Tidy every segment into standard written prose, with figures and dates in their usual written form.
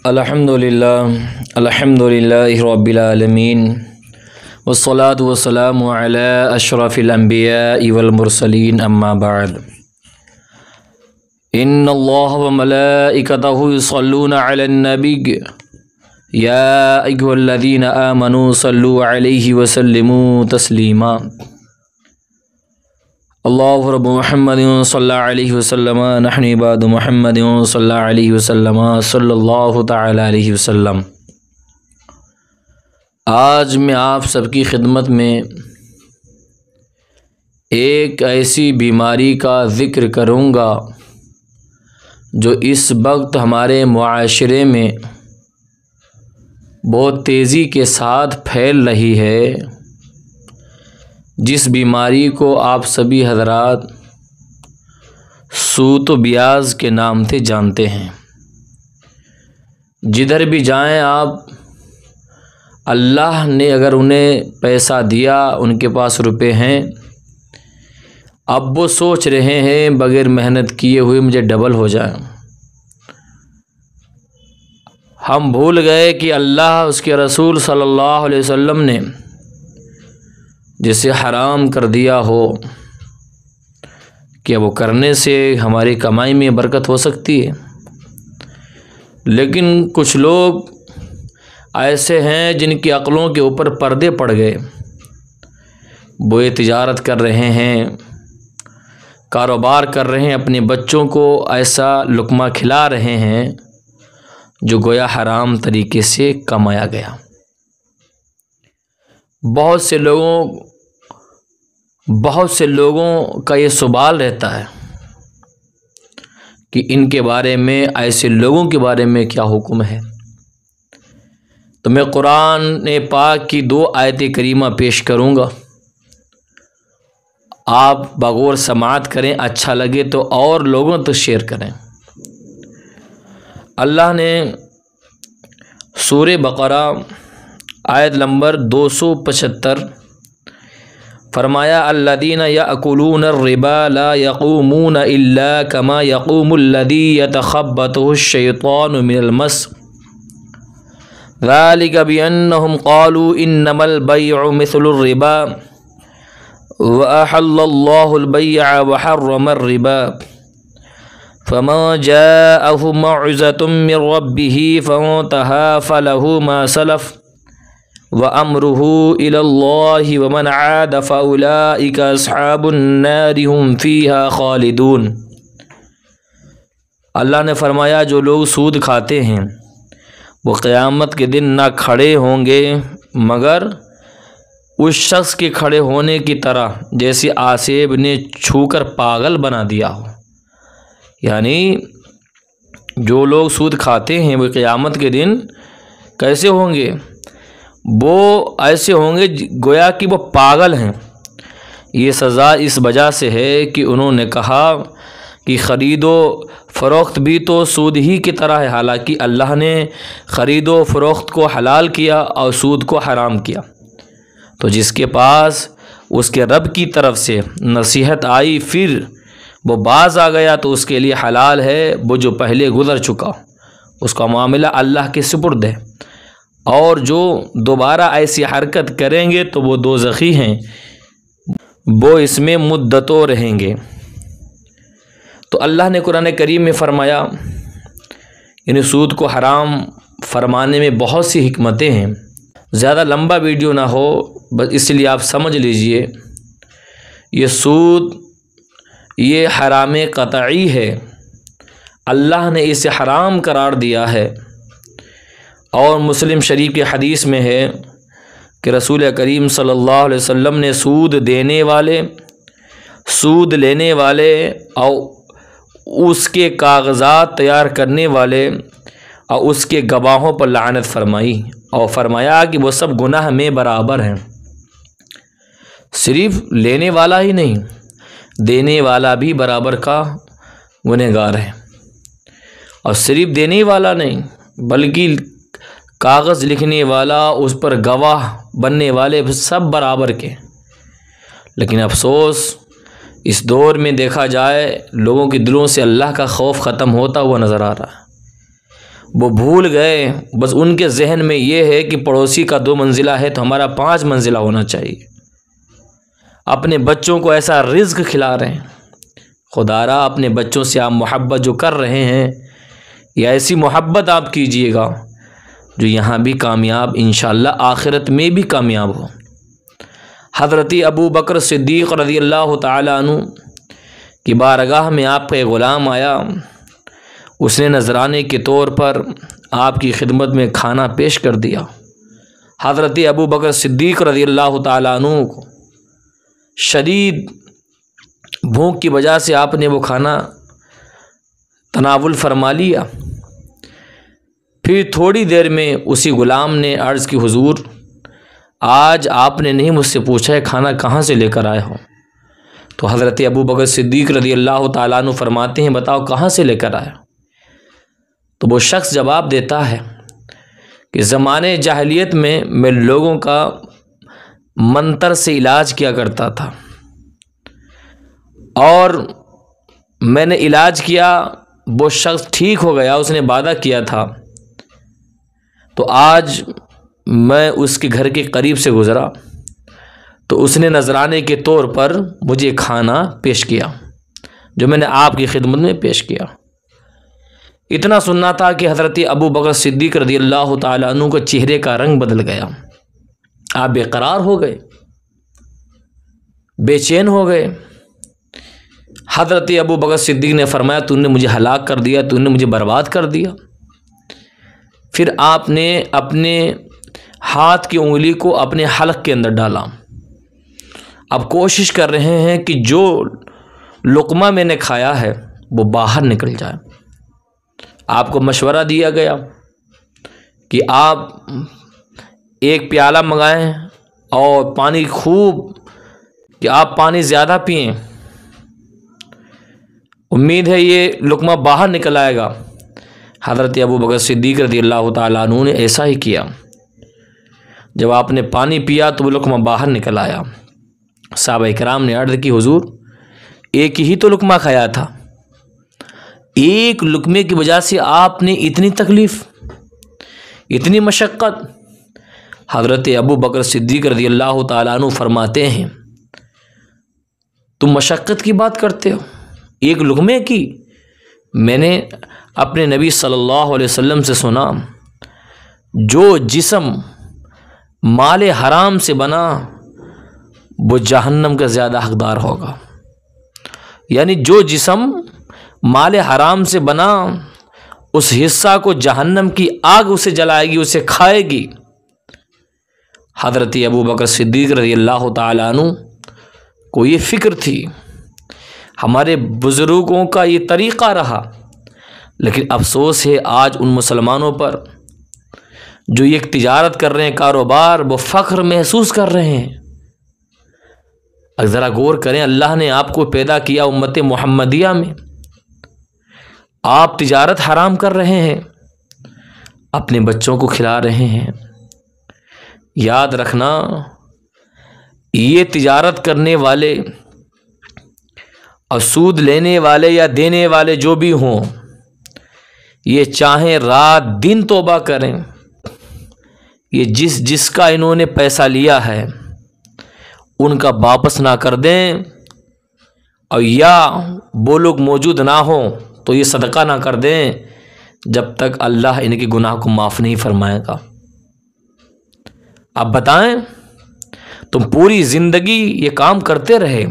الحمدللہ رب العالمین والصلاة والسلام علی اشرف الانبیاء والمرسلین اما بعد ان اللہ وملائکتہ یصلون علی النبی یا ایھا الذین آمنوا صلوا علیہ وسلموا تسلیما اللہ رب محمد صلی اللہ علیہ وسلم نحن عباد محمد صلی اللہ علیہ وسلم صلی اللہ تعالی علیہ وسلم۔ آج میں آپ سب کی خدمت میں ایک ایسی بیماری کا ذکر کروں گا جو اس وقت ہمارے معاشرے میں بہت تیزی کے ساتھ پھیل رہی ہے، جس بیماری کو آپ سبھی حضرات سود و بیاض کے نام سے جانتے ہیں۔ جدھر بھی جائیں آپ، اللہ نے اگر انہیں پیسہ دیا، ان کے پاس روپے ہیں، اب وہ سوچ رہے ہیں بغیر محنت کیے ہوئے مجھے ڈبل ہو جائیں۔ ہم بھول گئے کہ اللہ، اس کے رسول صلی اللہ علیہ وسلم نے جسے حرام کر دیا ہو، کہ وہ کرنے سے ہماری کمائی میں برکت ہو سکتی ہے، لیکن کچھ لوگ ایسے ہیں جن کی عقلوں کے اوپر پردے پڑ گئے، وہ یہ تجارت کر رہے ہیں، کاروبار کر رہے ہیں، اپنے بچوں کو ایسا لقمہ کھلا رہے ہیں جو گویا حرام طریقے سے کمایا گیا۔ بہت سے لوگوں کا یہ سوال رہتا ہے کہ ان کے بارے میں، ایسے لوگوں کے بارے میں کیا حکم ہے؟ تو میں قرآن پاک کی 2 آیت کریمہ پیش کروں گا، آپ بغور سماعت کریں، اچھا لگے تو اور لوگوں تک شیئر کریں۔ اللہ نے سورہ بقرہ آیت نمبر 275 فرمایا، الذین یأکلون الربا لا یقومون الا کما یقوم الذی یتخبطہ الشیطان من المس ذلک بانہم قالوا انما البیع مثل الربا واحل اللہ البیع وحرم الربا فمن جاءہ موعظۃ من ربہ فانتہی فلہ ما سلف وَأَمْرُهُ إِلَى اللَّهِ وَمَنْ عَادَ فَأُولَئِكَ أَصْحَابُ النَّارِ هُمْ فِيهَا خَالِدُونَ۔ اللہ نے فرمایا، جو لوگ سود کھاتے ہیں وہ قیامت کے دن نہ کھڑے ہوں گے مگر اس شخص کے کھڑے ہونے کی طرح جیسے آسیب نے چھو کر پاگل بنا دیا ہو۔ یعنی جو لوگ سود کھاتے ہیں وہ قیامت کے دن کیسے ہوں گے؟ وہ ایسے ہوں گے گویا کہ وہ پاگل ہیں۔ یہ سزا اس وجہ سے ہے کہ انہوں نے کہا کہ خرید و فروخت بھی تو سود ہی کی طرح ہے، حالانکہ اللہ نے خرید و فروخت کو حلال کیا اور سود کو حرام کیا۔ تو جس کے پاس اس کے رب کی طرف سے نصیحت آئی، پھر وہ باز آ گیا، تو اس کے لیے حلال ہے۔ وہ جو پہلے گزر چکا اس کا معاملہ اللہ کے سپرد ہے، اور جو دوبارہ ایسی حرکت کریں گے تو وہ دوزخی ہیں، وہ اس میں مدتوں رہیں گے۔ تو اللہ نے قرآن کریم میں فرمایا، یعنی سود کو حرام فرمانے میں بہت سی حکمتیں ہیں۔ زیادہ لمبا ویڈیو نہ ہو، بس اس لیے آپ سمجھ لیجئے، یہ سود یہ حرام قطعی ہے، اللہ نے اسے حرام قرار دیا ہے۔ اور مسلم شریف کے حدیث میں ہے کہ رسول کریم صلی اللہ علیہ وسلم نے سود دینے والے، سود لینے والے اور اس کے کاغذات تیار کرنے والے اور اس کے گواہوں پر لعنت فرمائی، اور فرمایا کہ وہ سب گناہ میں برابر ہیں۔ صرف لینے والا ہی نہیں، دینے والا بھی برابر کا گنہگار ہے، اور صرف دینے والا نہیں بلکہ کاغذ لکھنے والا، اس پر گواہ بننے والے سب برابر کے۔ لیکن افسوس اس دور میں دیکھا جائے لوگوں کے دلوں سے اللہ کا خوف ختم ہوتا ہوا نظر آ رہا ہے۔ وہ بھول گئے، بس ان کے ذہن میں یہ ہے کہ پڑوسی کا 2 منزلہ ہے تو ہمارا 5 منزلہ ہونا چاہیے۔ اپنے بچوں کو ایسا رزق کھلا رہے ہیں۔ خدا را اپنے بچوں سے آپ محبت جو کر رہے ہیں، یا ایسی محبت آپ کیجئے گا جو یہاں بھی کامیاب انشاءاللہ آخرت میں بھی کامیاب ہو۔ حضرت ابو بکر صدیق رضی اللہ تعالیٰ عنہ کی بارگاہ میں آپ کا ایک غلام آیا، اس نے نذرانے کے طور پر آپ کی خدمت میں کھانا پیش کر دیا۔ حضرت ابو بکر صدیق رضی اللہ تعالیٰ عنہ کو شدید بھوک کی وجہ سے آپ نے وہ کھانا تناول فرما لیا۔ پھر تھوڑی دیر میں اسی غلام نے عرض کی، حضور آج آپ نے نہیں مجھ سے پوچھا ہے کھانا کہاں سے لے کر آئے ہو؟ تو حضرت ابو بکر صدیق رضی اللہ تعالیٰ عنہ فرماتے ہیں، بتاؤ کہاں سے لے کر آئے؟ تو وہ شخص جواب دیتا ہے کہ زمانے جاہلیت میں لوگوں کا منتر سے علاج کیا کرتا تھا، اور میں نے علاج کیا، وہ شخص ٹھیک ہو گیا، اس نے وعدہ کیا تھا، تو آج میں اس کے گھر کے قریب سے گزرا تو اس نے نذرانے کے طور پر مجھے کھانا پیش کیا جو میں نے آپ کی خدمت میں پیش کیا۔ اتنا سننا تھا کہ حضرت ابو بکر صدیق رضی اللہ تعالیٰ عنہ کا چہرے کا رنگ بدل گیا، آپ بے قرار ہو گئے، بے چین ہو گئے۔ حضرت ابو بکر صدیق نے فرمایا، تو نے مجھے ہلاک کر دیا، تو نے مجھے برباد کر دیا۔ پھر آپ نے اپنے ہاتھ کی انگلی کو اپنے حلق کے اندر ڈالا۔ اب کوشش کر رہے ہیں کہ جو لقمہ میں نے کھایا ہے وہ باہر نکل جائے۔ آپ کو مشورہ دیا گیا کہ آپ ایک پیالہ منگائیں اور پانی خوب، کہ آپ پانی زیادہ پئیں، امید ہے یہ لقمہ باہر نکل آئے گا۔ حضرت ابو بکر صدیق رضی اللہ تعالیٰ عنہ نے ایسا ہی کیا۔ جب آپ نے پانی پیا تو وہ لقمہ باہر نکل آیا۔ صحابہ کرام نے عرض کی، حضور ایک ہی تو لقمہ کھایا تھا، ایک لقمے کی وجہ سے آپ نے اتنی تکلیف، اتنی مشقت؟ حضرت ابو بکر صدیق رضی اللہ تعالیٰ عنہ فرماتے ہیں، تم مشقت کی بات کرتے ہو ایک لقمے کی؟ میں نے اپنے نبی صلی اللہ علیہ وسلم سے سنا، جو جسم مال حرام سے بنا وہ جہنم کا زیادہ حقدار ہوگا۔ یعنی جو جسم مال حرام سے بنا اس حصہ کو جہنم کی آگ اسے جلائے گی، اسے کھائے گی۔ حضرت ابو بکر صدیق رضی اللہ تعالیٰ عنہ کو یہ فکر تھی، ہمارے بزرگوں کا یہ طریقہ رہا، لیکن افسوس ہے آج ان مسلمانوں پر جو یہ تجارت کر رہے ہیں، کاروبار، وہ فخر محسوس کر رہے ہیں۔ اگر ذرا غور کریں، اللہ نے آپ کو پیدا کیا امت محمدیہ میں، آپ تجارت حرام کر رہے ہیں، اپنے بچوں کو کھلا رہے ہیں۔ یاد رکھنا، یہ تجارت کرنے والے اور سود لینے والے یا دینے والے جو بھی ہوں، یہ چاہیں رات دن توبہ کریں، یہ جس کا انہوں نے پیسہ لیا ہے ان کا واپس نہ کر دیں، اور یا وہ لوگ موجود نہ ہوں تو یہ صدقہ نہ کر دیں جب تک اللہ ان کے گناہ کو معاف نہیں فرمائے گا۔ اب بتائیں، تم پوری زندگی یہ کام کرتے رہے،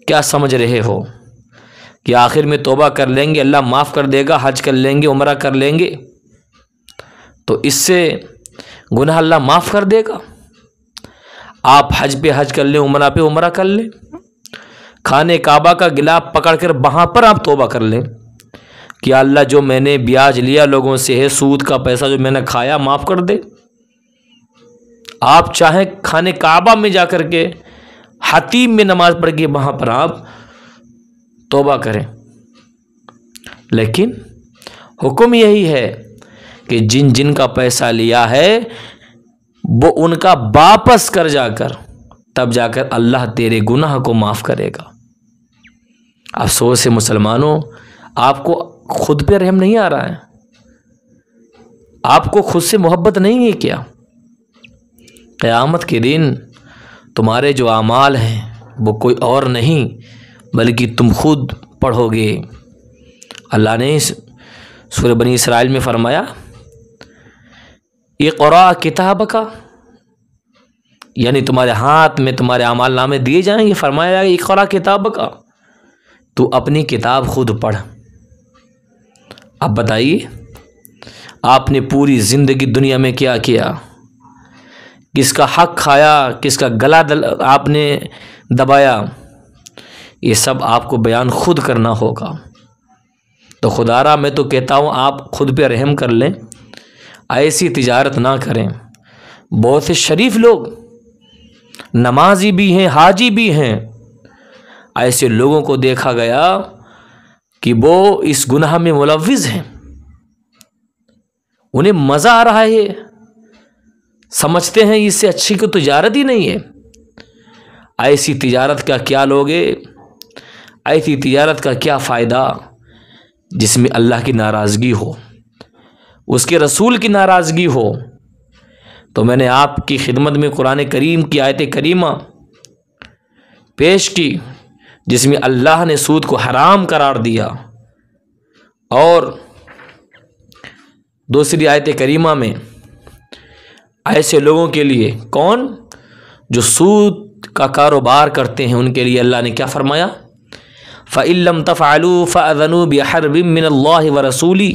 کیا سمجھ رہے ہو کہ آخر میں توبہ کر لیں گے، اللہ معاف کر دے گا، حج کر لیں گے، عمرہ کر لیں گے تو اس سے گناہ اللہ معاف کر دے گا؟ آپ حج پہ حج کر لیں، عمرہ پہ عمرہ کر لیں، خانہ کعبہ کا گلاف پکڑ کر وہاں پر آپ توبہ کر لیں کہ اللہ جو میں نے بیاج لیا لوگوں سے ہے، سود کا پیسہ جو میں نے کھایا، معاف کر دے۔ آپ چاہیں خانہ کعبہ میں جا کر کے حتیم میں نماز پڑھ کے وہاں پر آپ توبہ کریں، لیکن حکم یہی ہے کہ جن کا پیسہ لیا ہے وہ ان کا واپس کر جا کر، تب جا کر اللہ تیرے گناہ کو معاف کرے گا۔ افسوس ہے مسلمانوں، آپ کو خود پہ رحم نہیں آ رہا ہے، آپ کو خود سے محبت نہیں ہے کیا؟ قیامت کے دن تمہارے جو اعمال ہیں وہ کوئی اور نہیں بلکہ تم خود پڑھو گے۔ اللہ نے سورہ بنی اسرائیل میں فرمایا اقرأ کتابک، یعنی تمہارے ہاتھ میں تمہارے اعمال نامے دیے جائیں گے، فرمایا اقرأ کتابک، تو اپنی کتاب خود پڑھ۔ اب بتائیے آپ نے پوری زندگی دنیا میں کیا کیا، کس کا حق کھایا، کس کا گلا آپ نے دبایا، یہ سب آپ کو بیان خود کرنا ہوگا۔ تو خدا را میں تو کہتا ہوں آپ خود پہ رحم کر لیں، ایسی تجارت نہ کریں۔ بہت سے شریف لوگ نمازی بھی ہیں، حاجی بھی ہیں، ایسے لوگوں کو دیکھا گیا کہ وہ اس گناہ میں ملوث ہیں، انہیں مزہ آ رہا ہے، سمجھتے ہیں اس سے اچھی کوئی تجارت ہی نہیں ہے۔ ایسی تجارت کا کیا لوگے، ایسی تجارت کا کیا فائدہ جس میں اللہ کی ناراضگی ہو، اس کے رسول کی ناراضگی ہو۔ تو میں نے آپ کی خدمت میں قرآن کریم کی آیت کریمہ پیش کی جس میں اللہ نے سود کو حرام قرار دیا، اور دوسری آیت کریمہ میں ایسے لوگوں کے لیے، کون جو سود کا کاروبار کرتے ہیں، ان کے لیے اللہ نے کیا فرمایا؟ فَإِن لَّمْ تَفْعَلُوا فَأْذَنُوا بِحَرْبٍ مِّنَ اللَّهِ وَرَسُولِهِ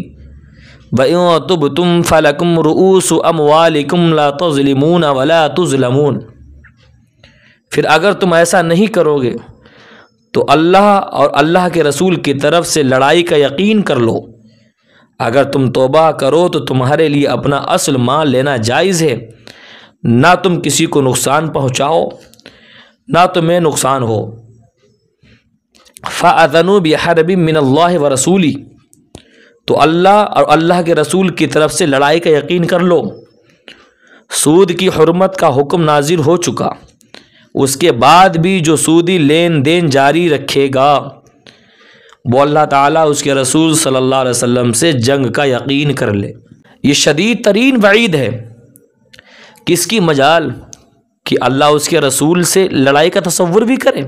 وَإِن تُبْتُمْ فَلَكُمْ رُءُوسُ أَمْوَالِكُمْ لَا تَظْلِمُونَ وَلَا تُظْلَمُونَ۔ پھر اگر تم ایسا نہیں کرو گے تو اللہ اور اللہ کے رسول کی طرف سے لڑائی کا یقین کر لو، اگر تم توبہ کرو تو تمہارے لیے اپنا اصل مال لینا جائز ہے، نہ تم کسی کو نقصان پہنچاؤ نہ تمہیں نقصان ہو۔ فَأَذَنُوا بِحَرْبٍ مِّنَ اللَّهِ وَرَسُولِهِ، تو اللہ اور اللہ کے رسول کی طرف سے لڑائی کا یقین کر لو۔ سود کی حرمت کا حکم نازل ہو چکا، اس کے بعد بھی جو سودی لین دین جاری رکھے گا وہ اللہ تعالیٰ اس کے رسول صلی اللہ علیہ وسلم سے جنگ کا یقین کر لے۔ یہ شدید ترین وعید ہے۔ کس کی مجال کہ اللہ اس کے رسول سے لڑائی کا تصور بھی کرے؟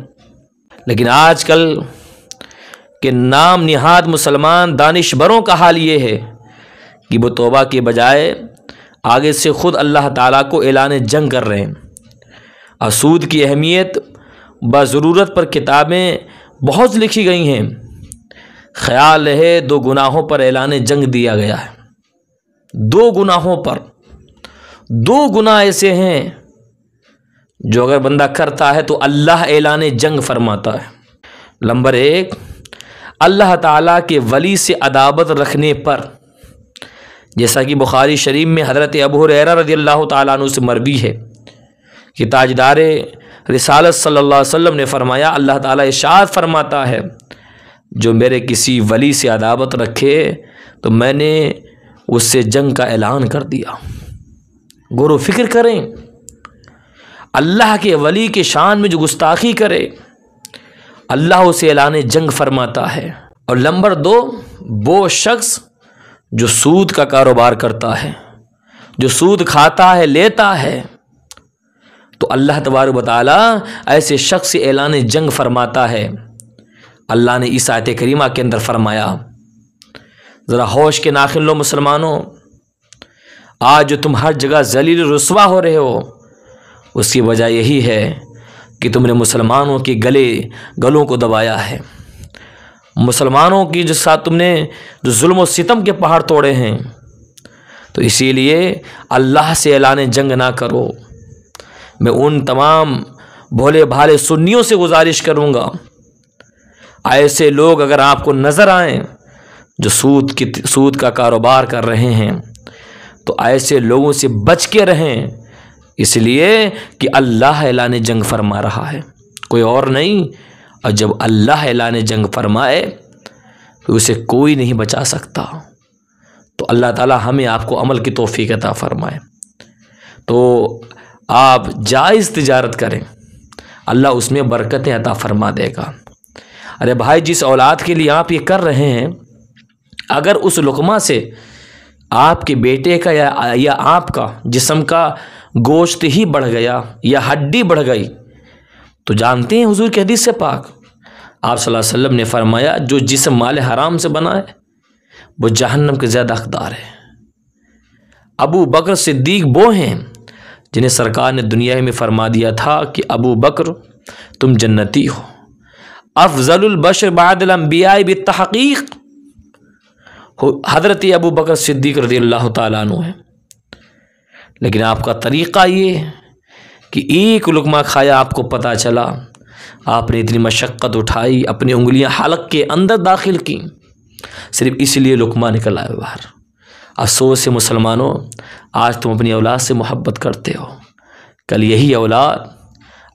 لیکن آج کل کے نام نہاد مسلمان دانشوروں کا حال یہ ہے کہ وہ توبہ کے بجائے آگے سے خود اللہ تعالیٰ کو اعلان جنگ کر رہے ہیں۔ اور سود کی اہمیت بضرورت پر کتابیں بہت لکھی گئی ہیں، خیال ہے 2 گناہوں پر اعلان جنگ دیا گیا ہے۔ 2 گناہوں پر، 2 گناہ ایسے ہیں جو اگر بندہ کرتا ہے تو اللہ اعلان جنگ فرماتا ہے۔ نمبر 1، اللہ تعالیٰ کے ولی سے عداوت رکھنے پر، جیسا کہ بخاری شریف میں حضرت ابو ہریرہ رضی اللہ تعالیٰ عنہ سے مروی ہے کہ تاجدار رسالت صلی اللہ علیہ وسلم نے فرمایا، اللہ تعالیٰ ارشاد فرماتا ہے جو میرے کسی ولی سے عداوت رکھے تو میں نے اس سے جنگ کا اعلان کر دیا۔ غور و فکر کریں، اللہ کے ولی کے شان میں جو گستاخی کرے اللہ اسے اعلان جنگ فرماتا ہے۔ اور نمبر 2، وہ شخص جو سود کا کاروبار کرتا ہے، جو سود کھاتا ہے، لیتا ہے، تو اللہ تبارک و تعالیٰ ایسے شخص سے اعلان جنگ فرماتا ہے۔ اللہ نے اس آیت کریمہ کے اندر فرمایا، ذرا ہوش کے ناخن لو مسلمانوں، آج جو تم ہر جگہ ذلیل رسوا ہو رہے ہو اس کی وجہ یہی ہے کہ تم نے مسلمانوں کے گلوں کو دبایا ہے، مسلمانوں کی جو ساتھ تم نے جو ظلم و ستم کے پہاڑ توڑے ہیں۔ تو اسی لیے اللہ سے اعلان جنگ نہ کرو۔ میں ان تمام بھولے بھالے سنیوں سے گزارش کروں گا، ایسے لوگ اگر آپ کو نظر آئیں جو سود کا کاروبار کر رہے ہیں تو ایسے لوگوں سے بچ کے رہیں، اس لیے کہ اللہ اعلان جنگ فرما رہا ہے، کوئی اور نہیں۔ اور جب اللہ اعلان جنگ فرمائے تو اسے کوئی نہیں بچا سکتا۔ تو اللہ تعالی ہمیں آپ کو عمل کی توفیق عطا فرمائے۔ تو آپ جائز تجارت کریں، اللہ اس میں برکتیں عطا فرما دے گا۔ ارے بھائی، جس اولاد کے لیے آپ یہ کر رہے ہیں، اگر اس لقمہ سے آپ کے بیٹے کا یا آپ کا جسم کا گوشت ہی بڑھ گیا یا ہڈی بڑھ گئی تو جانتے ہیں حضور کی حدیث سے پاک آپ صلی اللہ علیہ وسلم نے فرمایا جو جسم مال حرام سے بنا ہے وہ جہنم کے زیادہ حقدار ہے۔ ابو بکر صدیق وہ ہیں جنہیں سرکار نے دنیا میں فرما دیا تھا کہ ابو بکر تم جنتی ہو، افضل البشر بعد الانبیاء بالتحقیق، حضرت ابو بکر صدیق رضی اللہ تعالیٰ عنہ ہے۔ لیکن آپ کا طریقہ یہ ہے کہ ایک لقمہ کھایا آپ کو پتہ چلا، آپ نے اتنی مشقت اٹھائی، اپنی انگلیاں حلق کے اندر داخل کی، صرف اس لیے لقمہ نکل آئے باہر۔ افسوس ہے مسلمانوں، آج تم اپنی اولاد سے محبت کرتے ہو، کل یہی اولاد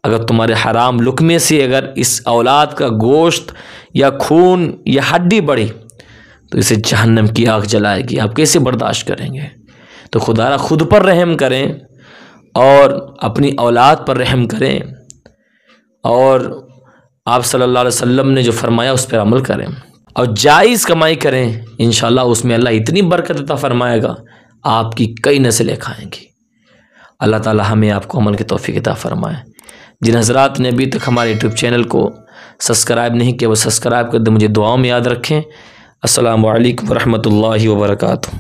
اگر تمہارے حرام لقمے سے اگر اس اولاد کا گوشت یا خون یا ہڈی بڑھی تو اسے جہنم کی آگ جلائے گی، آپ کیسے برداشت کریں گے؟ تو خدا را خود پر رحم کریں اور اپنی اولاد پر رحم کریں، اور آپ صلی اللہ علیہ وسلم نے جو فرمایا اس پر عمل کریں اور جائز کمائی کریں، انشاءاللہ اس میں اللہ اتنی برکت عطا فرمائے گا آپ کی کئی نسلیں کھائیں گی۔ اللہ تعالی ہمیں آپ کو عمل کی توفیق عطا فرمائے۔ جن حضرات نے ابھی تک ہمارے یوٹیوب چینل کو سبسکرائب نہیں کیا وہ سبسکرائب کر دیں، مجھے دعاؤں میں یاد رکھیں۔ السلام علیکم ورحمۃ اللہ وبرکاتہ۔